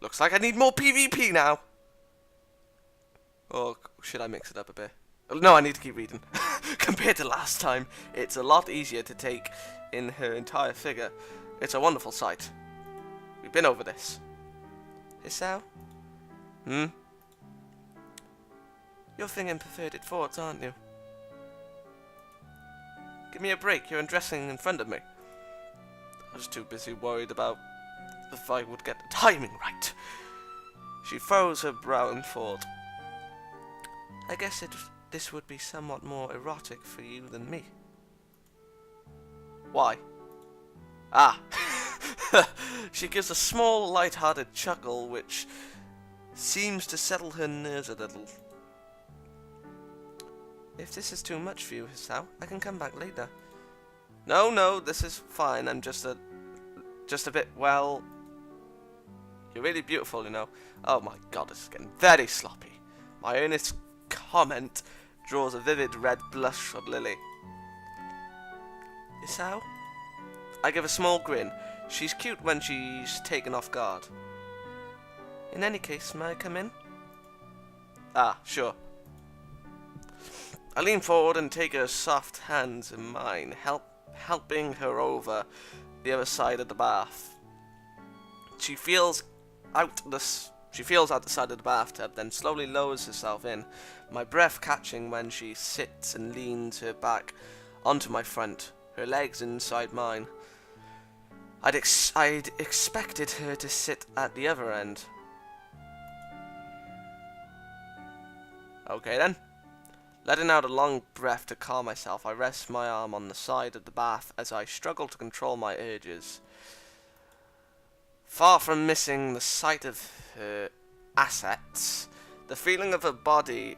Looks like I need more PvP now. Or should I mix it up a bit? No, I need to keep reading. Compared to last time, it's a lot easier to take in her entire figure. It's a wonderful sight. We've been over this. Hisao? Hmm? You're thinking perverted thoughts, aren't you? Give me a break, you're undressing in front of me. I was too busy worried about if I would get the timing right. She furrows her brow in thought. I guess this would be somewhat more erotic for you than me. Why? Ah! She gives a small, light-hearted chuckle which seems to settle her nerves a little. If this is too much for you, Hisao, I can come back later. No, this is fine. I'm just a bit, well... You're really beautiful, you know. Oh my god, this is getting very sloppy. My earnest comment draws a vivid red blush from Lilly. Hisao? I give a small grin. She's cute when she's taken off guard. In any case, may I come in? Ah, sure. I lean forward and take her soft hands in mine, helping her over the other side of the bath. She feels out the side of the bathtub, then slowly lowers herself in, my breath catching when she sits and leans her back onto my front, her legs inside mine. I'd expected her to sit at the other end. Okay then. Letting out a long breath to calm myself, I rest my arm on the side of the bath as I struggle to control my urges. Far from missing the sight of her assets, the feeling of her body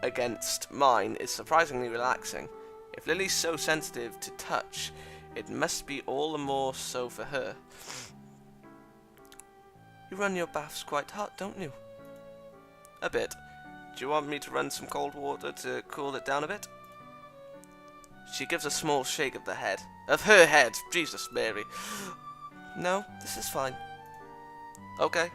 against mine is surprisingly relaxing. If Lily's so sensitive to touch, it must be all the more so for her. You run your baths quite hot, don't you? A bit. Do you want me to run some cold water to cool it down a bit? She gives a small shake of the head. Of her head! Jesus, Mary. No, this is fine. Okay.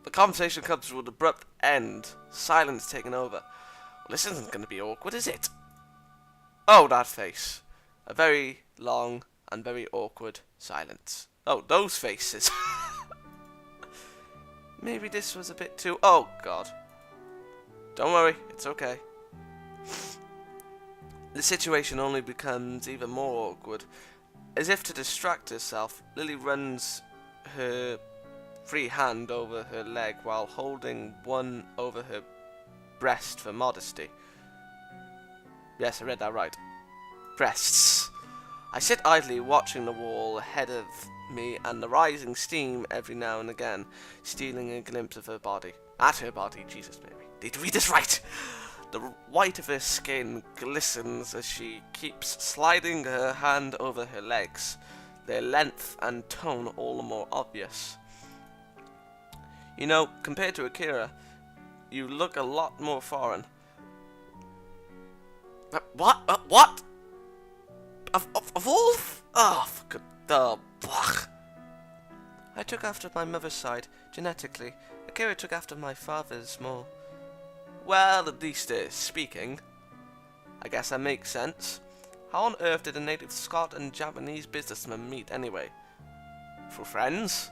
The conversation comes to an abrupt end. Silence taking over. Well, this isn't going to be awkward, is it? Oh, that face. A very long and very awkward silence. Oh, those faces. Maybe this was a bit too... Oh, God. Don't worry, it's okay. The situation only becomes even more awkward. As if to distract herself, Lilly runs her free hand over her leg while holding one over her breast for modesty. Yes, I read that right. Breasts. I sit idly watching the wall ahead of me and the rising steam every now and again, stealing a glimpse of her body. At her body, Jesus, baby. Did you read this right? The white of her skin glistens as she keeps sliding her hand over her legs, their length and tone all the more obvious. You know, compared to Akira, you look a lot more foreign. What? What? Of all? Oh, for good... Blah. I took after my mother's side, genetically. Akira took after my father's more. Well, at least speaking. I guess that makes sense. How on earth did a native Scot and Japanese businessman meet anyway? Through friends?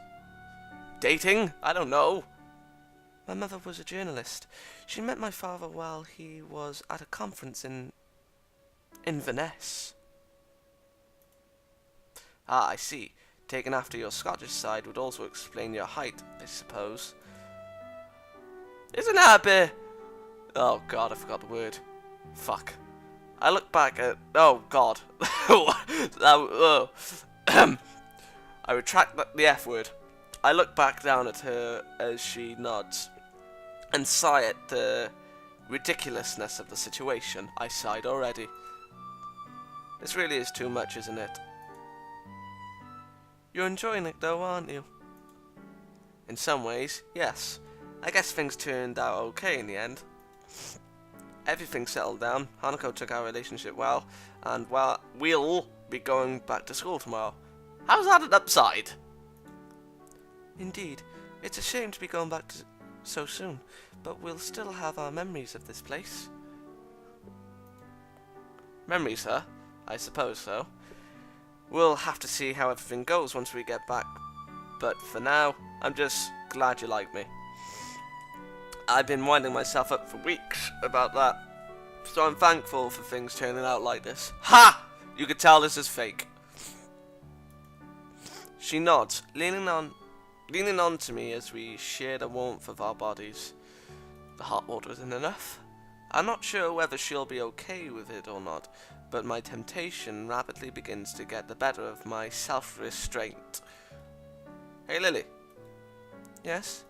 Dating? I don't know. My mother was a journalist. She met my father while he was at a conference in Inverness. Ah, I see. Taken after your Scottish side would also explain your height, I suppose. Isn't that a bit... Oh god, I forgot the word. Fuck. I look back at... Oh god. I retract the F word. I look back down at her as she nods, and sigh at the ridiculousness of the situation. I sighed already. This really is too much, isn't it? You're enjoying it though, aren't you? In some ways, yes. I guess things turned out okay in the end. Everything settled down. Hanako took our relationship well, and well, we'll be going back to school tomorrow. How's that an upside? Indeed, it's a shame to be going back so soon, but we'll still have our memories of this place. Memories, huh? I suppose so. We'll have to see how everything goes once we get back. But for now, I'm just glad you like me. I've been winding myself up for weeks about that, so I'm thankful for things turning out like this. Ha! You could tell this is fake. She nods, leaning on to me as we share the warmth of our bodies. The hot water isn't enough. I'm not sure whether she'll be okay with it or not, but my temptation rapidly begins to get the better of my self-restraint. Hey, Lily. Yes?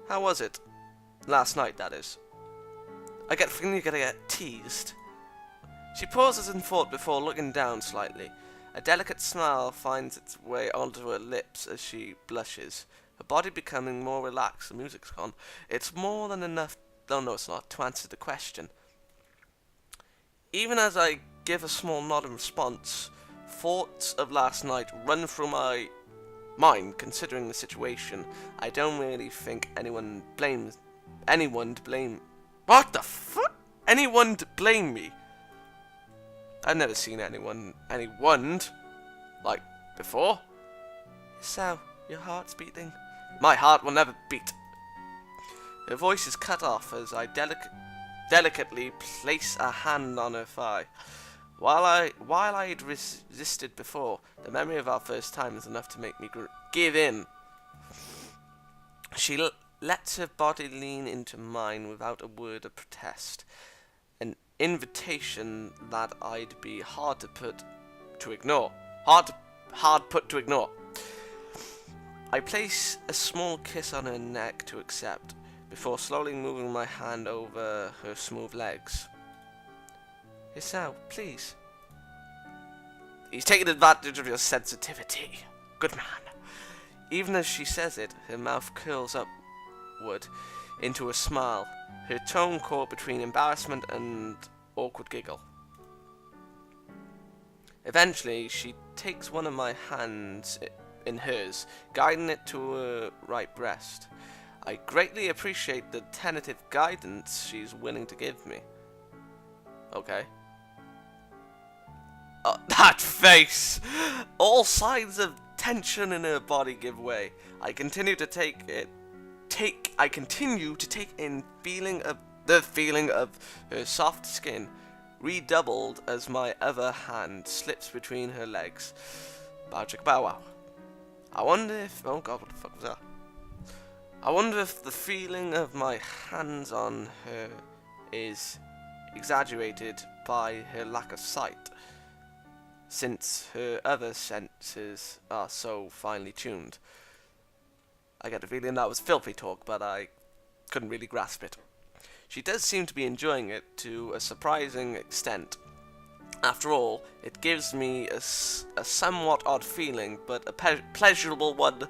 How was it? Last night, that is. I get the feeling you're gonna get teased. She pauses in thought before looking down slightly. A delicate smile finds its way onto her lips as she blushes, her body becoming more relaxed. The music's gone. It's more than enough, no, it's not, to answer the question. Even as I give a small nod in response, thoughts of last night run through my mind. Considering the situation, I don't really think anyone to blame. What the fuck? Anyone to blame me? I've never seen anyone, like, before. So, your heart's beating? My heart will never beat. Her voice is cut off as I delicately place a hand on her thigh. While I had resisted before, the memory of our first time is enough to make me give in. She lets her body lean into mine without a word of protest. An invitation that I'd be hard put to ignore. I place a small kiss on her neck to accept, before slowly moving my hand over her smooth legs. Isao, please. He's taking advantage of your sensitivity. Good man. Even as she says it, her mouth curls upward into a smile, her tone caught between embarrassment and awkward giggle. Eventually, she takes one of my hands in hers, guiding it to her right breast. I greatly appreciate the tentative guidance she's willing to give me. Okay. Oh, that face! All signs of tension in her body give way. I continue to take in the feeling of her soft skin, redoubled as my other hand slips between her legs. Bow chicka bow wow. I wonder if... oh god, what the fuck was that? I wonder if the feeling of my hands on her is exaggerated by her lack of sight, since her other senses are so finely tuned. I get the feeling that was filthy talk, but I couldn't really grasp it. She does seem to be enjoying it to a surprising extent. After all, it gives me a somewhat odd feeling, but a pleasurable one.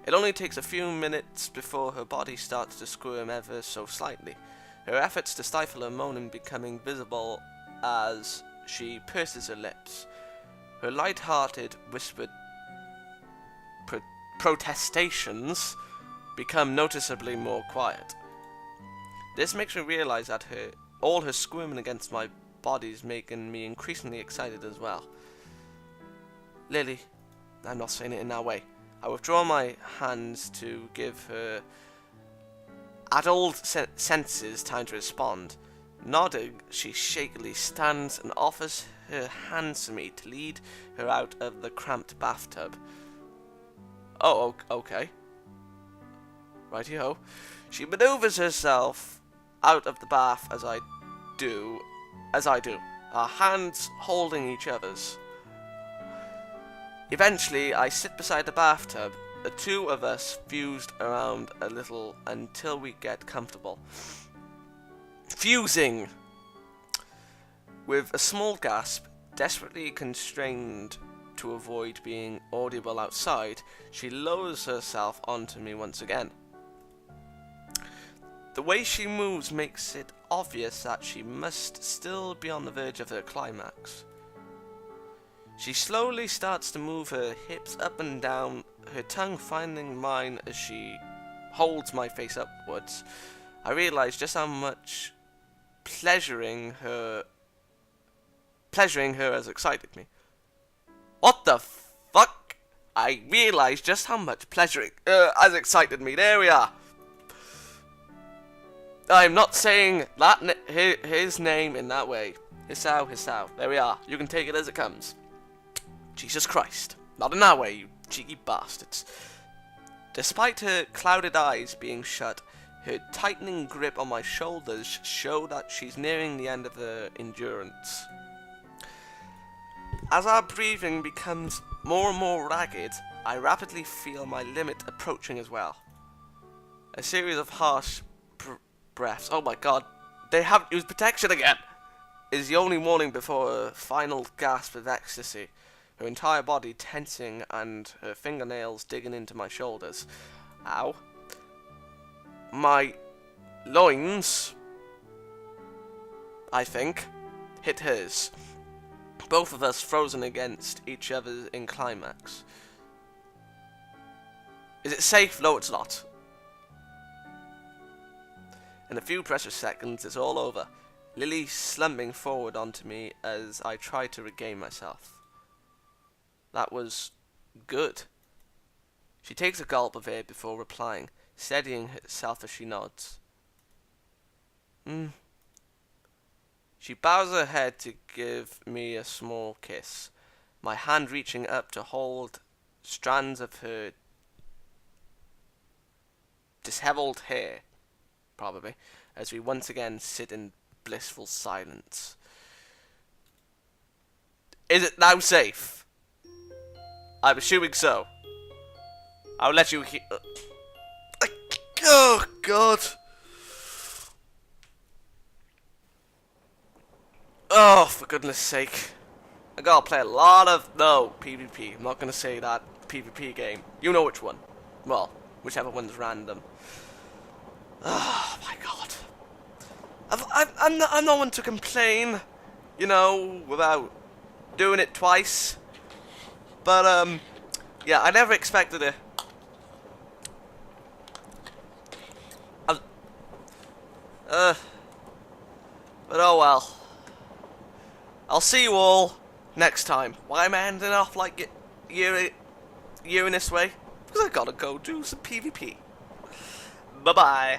It only takes a few minutes before her body starts to squirm ever so slightly, her efforts to stifle her moaning becoming visible as she purses her lips. Her light-hearted, whispered protestations become noticeably more quiet. This makes me realize that all her squirming against my body is making me increasingly excited as well. Lily, I'm not saying it in that way. I withdraw my hands to give her adult senses time to respond. Nodding, she shakily stands and offers her hands to me to lead her out of the cramped bathtub. Oh, okay. Righty-ho. She maneuvers herself out of the bath as I do, our hands holding each other's. Eventually, I sit beside the bathtub, the two of us fused around a little until we get comfortable. Fusing! With a small gasp, desperately constrained to avoid being audible outside, she lowers herself onto me once again. The way she moves makes it obvious that she must still be on the verge of her climax. She slowly starts to move her hips up and down her tongue finding mine as she holds my face upwards, I realise just how much pleasuring her has excited me. What the fuck? I realise just how much pleasuring has excited me. There we are. I'm not saying that his name in that way. Hisao. There we are. You can take it as it comes. Jesus Christ. Not in that way, you cheeky bastards. Despite her clouded eyes being shut, her tightening grip on my shoulders show that she's nearing the end of her endurance. As our breathing becomes more and more ragged, I rapidly feel my limit approaching as well. A series of harsh breaths, oh my god, they haven't used protection again, is the only warning before a final gasp of ecstasy, her entire body tensing and her fingernails digging into my shoulders. Ow. My loins, I think, hit hers. Both of us frozen against each other in climax. Is it safe? No, it's not. In a few precious seconds, it's all over. Lilly slumping forward onto me as I try to regain myself. That was good. She takes a gulp of air before replying, steadying herself as she nods. She bows her head to give me a small kiss, my hand reaching up to hold strands of her dishevelled hair, probably, as we once again sit in blissful silence. Is it now safe? I'm assuming so. I'll let you hear. Oh, God. Oh, for goodness sake. I gotta play a lot of... No, PvP. I'm not gonna say that PvP game. You know which one. Well, whichever one's random. Oh, my God. I'm not one to complain, you know, without doing it twice. But, yeah, I never expected it. But oh well. I'll see you all next time. Why am I ending off like you in this way? Because I gotta go do some PvP. Bye-bye.